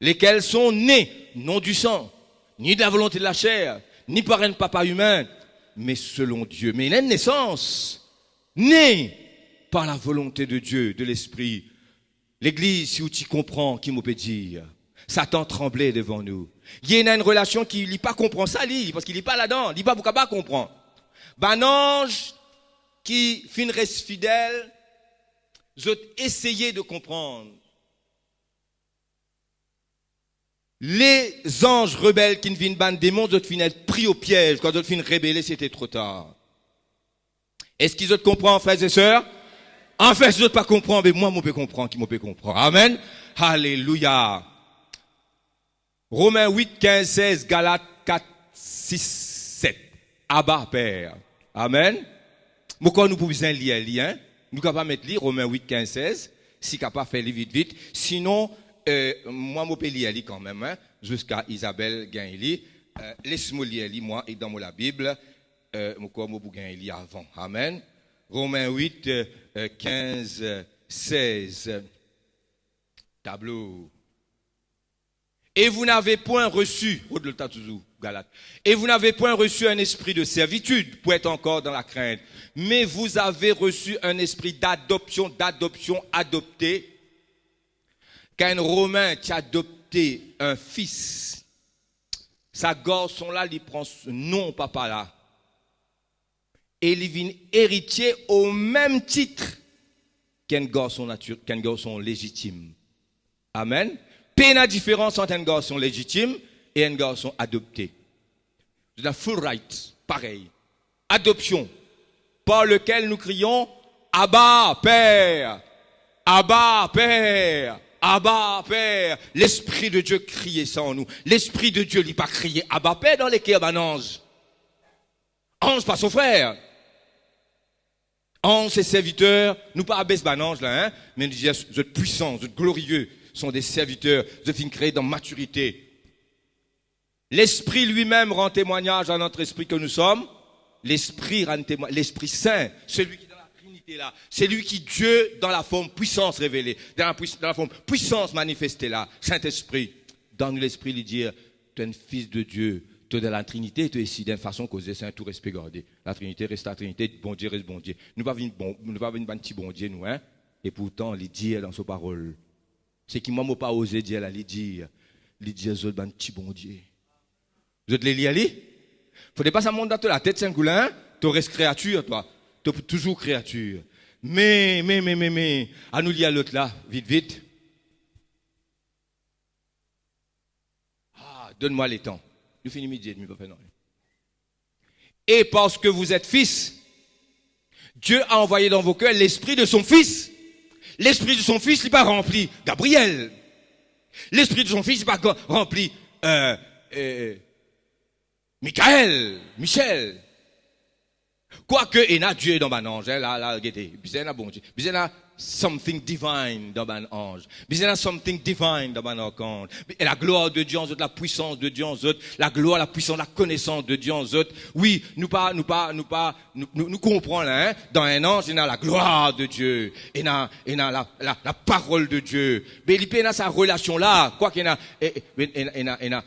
Lesquels sont nés, non du sang, ni de la volonté de la chair, ni par un papa humain, mais selon Dieu. Mais il y a une naissance, née par la volonté de Dieu, de l'Esprit. L'église, si tu comprends, qui m'en peut dire, Satan tremblait devant nous. Il y a une relation qui ne pas comprend ça, parce qu'il n'est pas là-dedans, il n'est pas pourquoi pas comprendre. Ben, ange qui reste fidèle, j'ai essayé de comprendre. Les anges rebelles qui ne viennent pas de démons, ils viennent être pris au piège. Quand ils viennent rebeller, c'était trop tard. Est-ce qu'ils te comprennent, frères et sœurs? En fait, je ne pas comprendre, mais moi, je peux comprendre, qui me peut comprendre. Amen. Alléluia. Romains 8, 15, 16, Galates 4, 6, 7. Abba, Père. Amen. Pourquoi nous pouvons lire, hein? Nous ne pouvons pas mettre lire Romains 8, 15, 16. Si capable faire lire vite, vite. Sinon, moi, je peux lire quand même, hein? Jusqu'à Isabelle Gainli. Laisse-moi lire, moi, et dans la Bible, je peux lire avant. Amen. Romains 8, 15, 16. Tableau. Et vous n'avez point reçu, et vous n'avez point reçu un esprit de servitude pour être encore dans la crainte, mais vous avez reçu un esprit d'adoption, adopté. Quand un Romain qui a adopté un fils, sa garçon là, il prend ce nom papa là, et il devient héritier au même titre qu'un garçon légitime. Amen. Peine la différence entre un garçon légitime et un garçon adopté. C'est la full right, pareil. Adoption, par lequel nous crions Abba, Père, Abba, Père, Abba, Père. L'Esprit de Dieu criait ça en nous. L'Esprit de Dieu n'a pas crié Abba, Père dans les cœurs d'un ange. Ange, pas son frère. Ange, ses serviteurs, nous pas abaisse d'un ange là, hein, mais nous disons, vous êtes puissants, vous êtes glorieux. Sont des serviteurs, de fin créés dans maturité. L'Esprit lui-même rend témoignage à notre esprit que nous sommes. L'Esprit rend témoignage, l'Esprit Saint, celui qui est dans la Trinité là, c'est lui qui Dieu dans la forme puissance révélée, dans la forme puissance manifestée là, Saint-Esprit. Dans l'Esprit, lui dire, tu es un fils de Dieu, Tu es dans la Trinité, tu es ici d'une façon causée, c'est un tout respect gardé. La Trinité reste la Trinité, bon Dieu reste bon Dieu. Nous ne pas venir un petit bon Dieu, nous, hein. Et pourtant, il dit dans sa parole. C'est qui m'a pas osé dire là, il dit, aux autres, un petit bon Dieu. Vous êtes les liés, il faut pas ça monte dans la tête, c'est un coulin, tu restes créature, toi. Tu es toujours créature. Mais, à nous lier à l'autre là, vite. Ah, donne-moi les temps. Nous finissons midi et demi, pas faire non. Et parce que vous êtes fils, Dieu a envoyé dans vos cœurs l'esprit de son fils. L'esprit de son fils, il n'est pas rempli Gabriel. L'esprit de son fils, il n'est pas rempli Michel. Quoique, il y a Dieu dans mon ange, là, regardez. Il y a bon Dieu. Il y a something divine dans mon ange. Il y a something divine dans mon archange. Et la gloire de Dieu en eux, la puissance de Dieu en eux, la gloire, la puissance, la connaissance de Dieu en eux. Oui, nous comprenons, hein. Dans un ange, il y a la gloire de Dieu. Il y a la parole de Dieu. Mais il y a sa relation là. Quoi qu'il y a,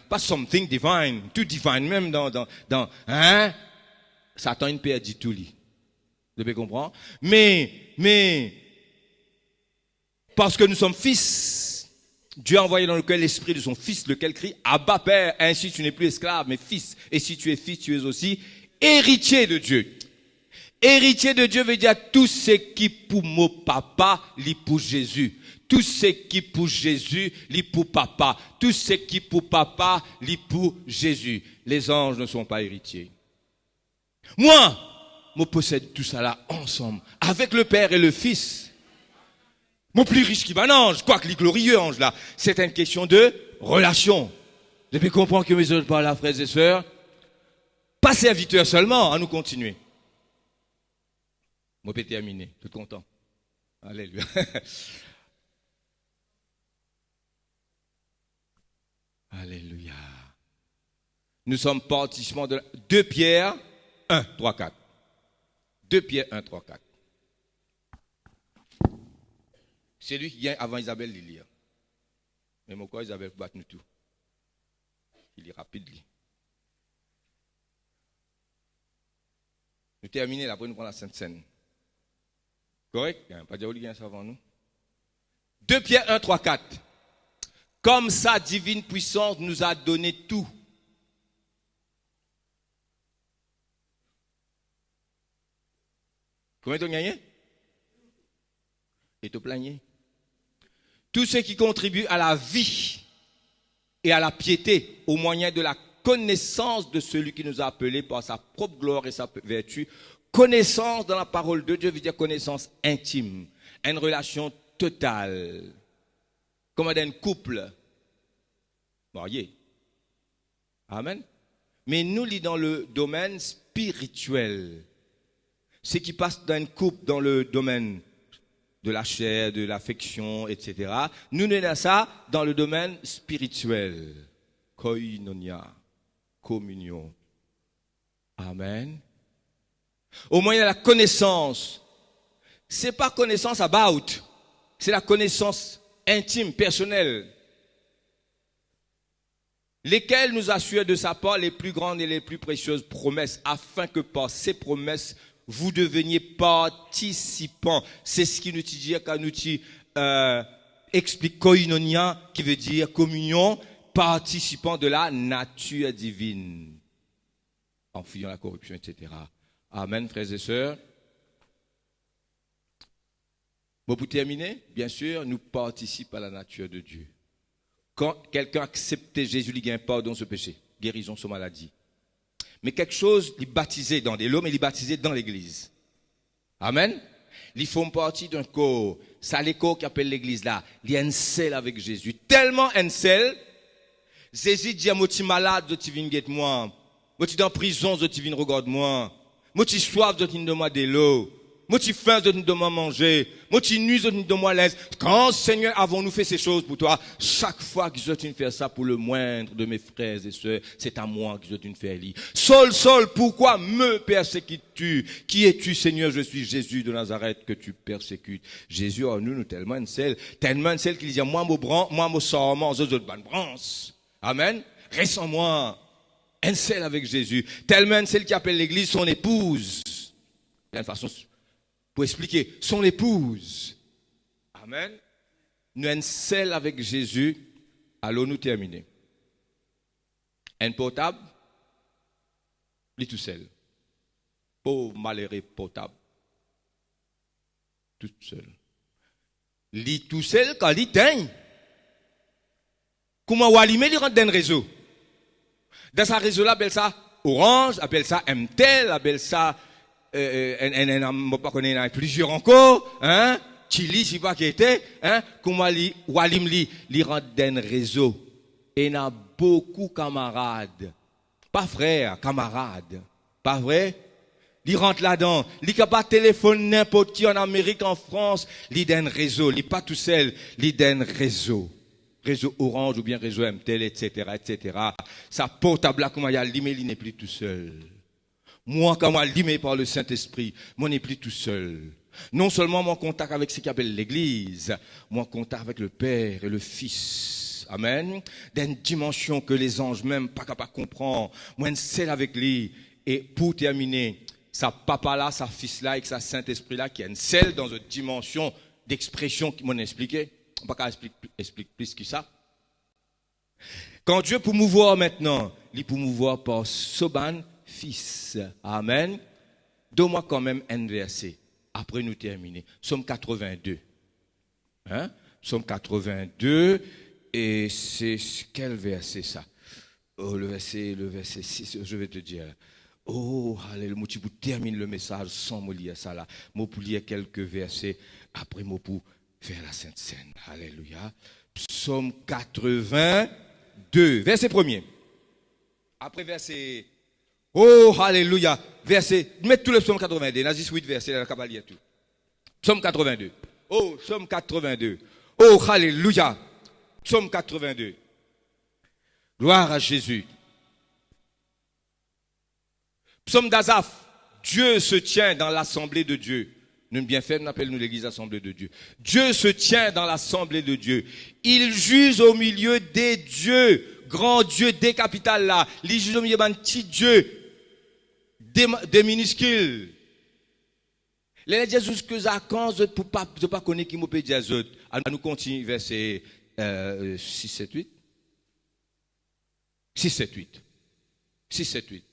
pas something divine. Tout divine même hein. Satan ne perdit tout lui. Vous devez comprendre? Mais, parce que nous sommes fils, Dieu a envoyé dans le cœur l'esprit de son fils, lequel crie, Abba Père, ainsi tu n'es plus esclave, mais fils. Et si tu es fils, tu es aussi héritier de Dieu. Héritier de Dieu veut dire tout ce qui pour mon papa, lit pour Jésus. Tout ce qui pour Jésus, lit pour papa. Tout ce qui pour papa, lit pour Jésus. Les anges ne sont pas héritiers. Moi, je possède tout ça là ensemble, avec le Père et le Fils. Mon plus riche qui va ange, quoique les glorieux anges là, c'est une question de relation. Vous devez comprendre que mes autres par là, frères et sœurs, pas serviteurs seulement, à nous continuer. Moi, je peux terminer, tout content. Alléluia. Alléluia. Nous sommes participants de 2 Pierre 1, 3, 4. 2 Pierre 1, 3, 4. C'est lui qui vient avant Isabelle de lire. Mais mon corps, Isabelle, bat nous tout. Il est rapide, lui. Nous terminons, après nous prenons la Sainte Seine. Correct? Il n'y a pas de dire ça avant nous. 2 Pierre 1, 3, 4. Comme sa divine puissance nous a donné tout. Combien tu as gagné? Et tu plaigné. Tout ce qui contribue à la vie et à la piété au moyen de la connaissance de celui qui nous a appelés par sa propre gloire et sa vertu. Connaissance dans la parole de Dieu veut dire connaissance intime, une relation totale. Comme d'un couple marié. Amen. Mais nous, lisons dans le domaine spirituel. Ce qui passe d'un couple dans le domaine de la chair, de l'affection, etc. Nous avons ça dans le domaine spirituel. Koinonia, communion. Amen. Au moyen de la connaissance. C'est pas connaissance about. C'est la connaissance intime, personnelle. Lesquelles nous assurent de sa part les plus grandes et les plus précieuses promesses, afin que par ces promesses, vous deveniez participants. C'est ce qui nous dit quand nous explique koinonia, qui veut dire communion, participants de la nature divine, en fuyant la corruption, etc. Amen, frères et sœurs. Bon, pour terminer, bien sûr, nous participons à la nature de Dieu. Quand quelqu'un accepte Jésus, il gagne pardon de ce péché, guérison de maladie. Mais quelque chose, il est baptisé dans des lots, mais il est baptisé dans l'église. Amen. Ils font partie d'un corps. C'est le corps qui appelle l'église là. Il y a un sel avec Jésus. Tellement un sel, Jésus dit à moi, tu es malade, tu viens guetter moi. Moi, tu es en prison, tu viens regarder moi. Moi, tu es soif, tu viens de moi de l'eau. Moi, tu faim, tu viens de moi manger. Moi, tu nuis, tu viens de moi l'aise. Quand, Seigneur, avons-nous fait ces choses pour toi? Chaque fois que je viens faire ça pour le moindre de mes frères et sœurs, c'est à moi que je viens faire lire. Saul, pourquoi me persécutes-tu? Qui es-tu, Seigneur? Je suis Jésus de Nazareth que tu persécutes. Jésus, oh, nous tellement une selle qu'il dit, moi, mon sarment, autres bonnes branches. Amen. Reste en moi. Un seul avec Jésus. Tellement celle qui appelle l'église son épouse. Il y a une façon pour expliquer. Son épouse. Amen. Nous un seul avec Jésus. Allons nous terminer. Un potable. Lui tout seul. Pauvre malheureux potable. Tout seul. Lui tout seul quand il teigne. Comment on allume, il rentre dans un réseau. Dans ce réseau-là, appelle ça Orange, appelle ça MTEL, appelle ça, on pas connaître plusieurs encore, hein, Chili, je sais pas qui était, hein, comment on allume, il rentre dans un réseau. Et il y a beaucoup de camarades. Pas frères, camarades. Pas vrai? Il rentre là-dedans. Il n'est pas téléphone n'importe qui en Amérique, en France. Il est dans un réseau. Il n'est pas tout seul. Il est dans un réseau. Réseau Orange ou bien réseau MTEL, etc., etc. Ça portable là, comment il y a limé, il n'est plus tout seul. Moi, quand moi limé par le Saint-Esprit, moi n'est plus tout seul. Non seulement mon contact avec ce qu'on appelle l'Église, mon contact avec le Père et le Fils. Amen. D'une dimension que les anges même pas capables de comprendre. Moi, une seule avec lui. Et pour terminer, sa papa là, sa fils là, et sa Saint-Esprit là, qui est une seule dans une dimension d'expression qui m'ont expliqué. On ne peut pas expliquer plus que ça. Quand Dieu peut mouvoir maintenant, il peut mouvoir par Soban, fils. Amen. Donne-moi quand même un verset. Après nous terminer. Psaume 82. Hein? Psaume 82. Et c'est quel verset ça? Oh, le verset 6, je vais te dire. Oh, alléluia. Tu termine le message sans me lire ça là. Moi pour lire quelques versets. Après moi pour faire la Sainte Seine. Alléluia. Psaume 82, verset 1er. Après verset. Oh, alléluia. Verset. Mettez tout le psaume 82. Il y a 18 versets dans la Kabbaliya tout. Psaume 82. Oh, psaume 82. Oh, alléluia. Psaume 82. Gloire à Jésus. Psaume d'Azaph. Dieu se tient dans l'assemblée de Dieu. Nous bien fait, nous appelons l'église assemblée de Dieu. Dieu se tient dans l'assemblée de Dieu. Il juge au milieu des dieux. Grand Dieu, des capitales là. Il juge au milieu d'un petit Dieu. Des minuscules. Les Jésus que ça quand je ne pas connaître qui m'a dit à eux. Nous continuons verset 6, 7, 8. 6, 7, 8. 6, 7, 8.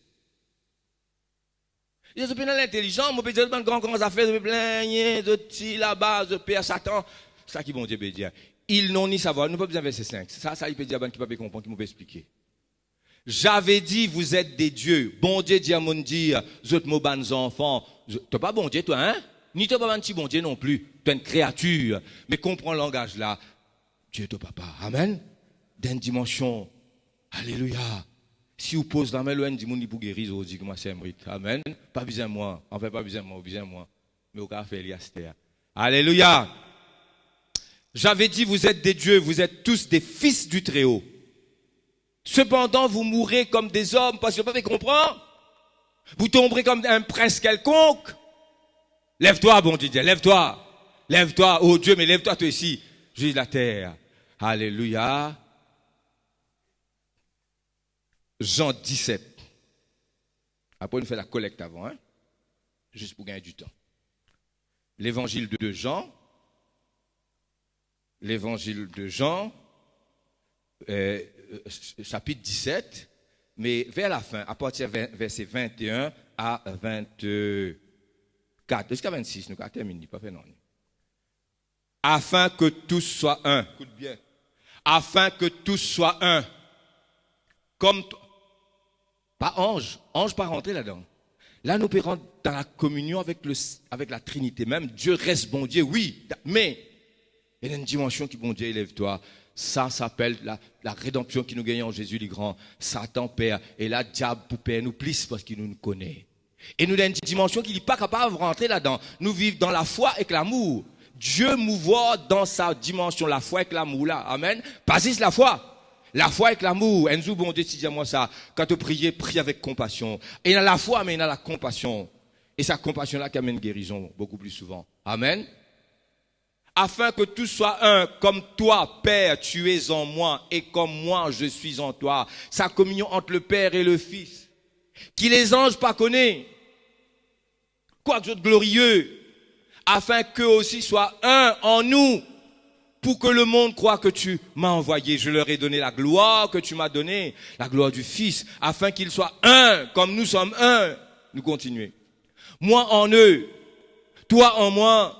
Je suis pas l'intelligent, je peux dire que grand affaires, je peux plaigner, de ti là-bas, je père Satan. Ça qui bon Dieu peut dire. Ils n'ont ni savoir, nous ne pouvons pas besoin verset 5. Ça, il peut dire, qui ne peut pas comprendre, qui ne peut pas expliquer. J'avais dit, vous êtes des dieux. Bon Dieu dit à mon dire, vous êtes mes enfants. Tu n'es pas bon Dieu, toi, hein? Ni tu n'es pas un petit bon Dieu non plus. Tu es une créature. Mais comprends le langage là. Dieu est papa. Amen. D'une dimension. Alléluia. Si vous posez la main, le dit, pour guérir, vous dites que moi c'est un mérite. Amen. Pas besoin de moi. Enfin, pas besoin de moi, besoin de moi. Mais au cas fait, alléluia. J'avais dit, vous êtes des dieux, vous êtes tous des fils du Très-Haut. Cependant, vous mourrez comme des hommes, parce que vous ne pouvez pas comprendre. Vous tomberez comme un prince quelconque. Lève-toi, bon Dieu, lève-toi. Lève-toi, oh Dieu, mais lève-toi toi ici. Juge la terre. Alléluia. Jean 17. Après, nous faisons la collecte avant, hein? Juste pour gagner du temps. L'évangile de Jean. L'évangile de Jean, chapitre 17, mais vers la fin, à partir de verset 21 à 24, jusqu'à 26, nous avons terminé, pas fait non. Afin que tous soient un. Écoute bien. Afin que tous soient un. Comme pas ange pas rentrer là-dedans. Là, nous pouvons rentrer dans la communion avec la Trinité même. Dieu reste bon Dieu, oui, mais il y a une dimension qui, bon Dieu, élève-toi. Ça s'appelle la rédemption qui nous gagne en Jésus, les grands. Satan perd. Et là, diable pour perdre nous plus parce qu'il nous connaît. Et nous avons une dimension qui n'est pas capable de rentrer là-dedans. Nous vivons dans la foi et l'amour. Dieu mouvoir dans sa dimension, la foi et l'amour là. Amen. Pas juste la foi. La foi avec l'amour. Enzo, bon Dieu, dis-moi ça. Quand tu pries, prie avec compassion. Et il y a la foi, mais il y a la compassion. Et sa compassion là qui amène guérison beaucoup plus souvent. Amen. afin que tout soit un, comme toi, Père, tu es en moi, et comme moi, je suis en toi. Sa communion entre le Père et le Fils, qui les anges pas connaît, quoi de glorieux, afin qu'eux aussi soient un en nous, pour que le monde croie que tu m'as envoyé. Je leur ai donné la gloire que tu m'as donnée, la gloire du Fils, afin qu'ils soient un, comme nous sommes un. Nous continuons. Moi en eux, toi en moi,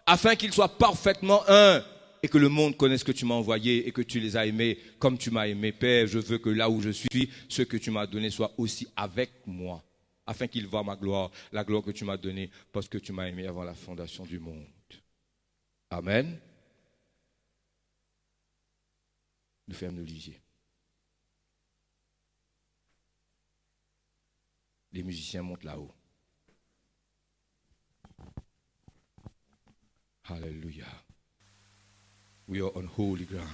afin qu'ils soient parfaitement un, et que le monde connaisse que tu m'as envoyé et que tu les as aimés comme tu m'as aimé. Père, je veux que là où je suis, ce que tu m'as donné soit aussi avec moi, afin qu'ils voient ma gloire, la gloire que tu m'as donnée, parce que tu m'as aimé avant la fondation du monde. Amen. Nous fermons nos lisiers. Les musiciens montent là-haut. Hallelujah. We are on holy ground.